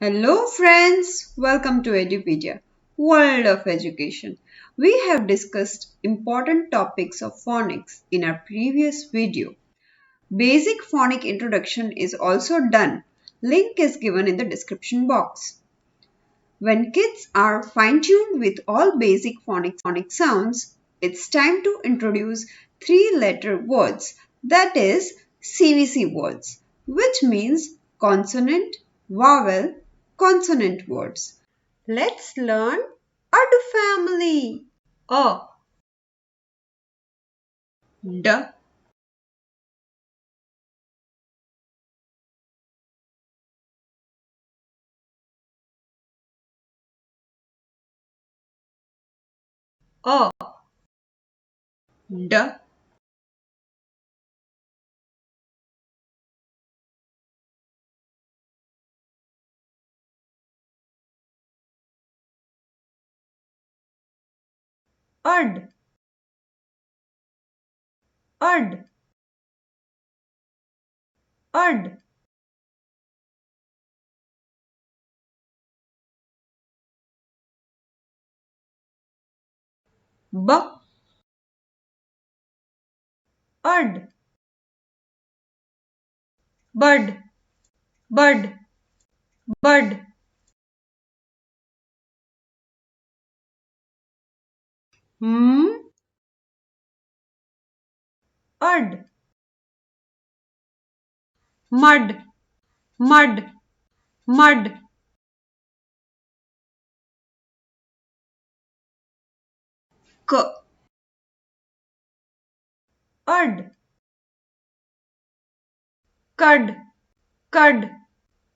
Hello friends, welcome to Edupedia, World of Education. We have discussed important topics of phonics in our previous video. Basic phonic introduction is also done. Link is given in the description box. When kids are fine-tuned with all basic phonic sounds, it's time to introduce three-letter words, that is CVC words, which means consonant, vowel, consonant words. Let's learn Ad family. A, D, A, D, Ad, Ad, Ad, B, Ad, Bud, Bud, Bud, M, Ad, Mud, Mud, Mud, K, Ud, Cud, Cud,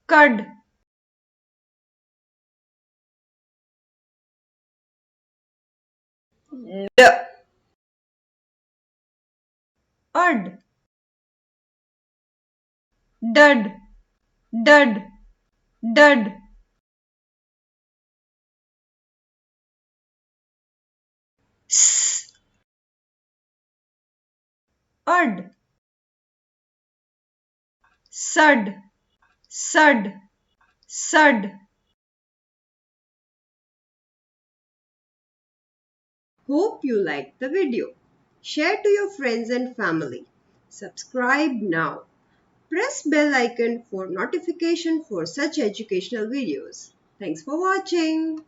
Cud, D, Ud, Dud, Dud, Dud, S, Ud, Sud, Sud, Sud. Hope you liked the video. Share to your friends and family. Subscribe now. Press bell icon for notification for such educational videos. Thanks for watching.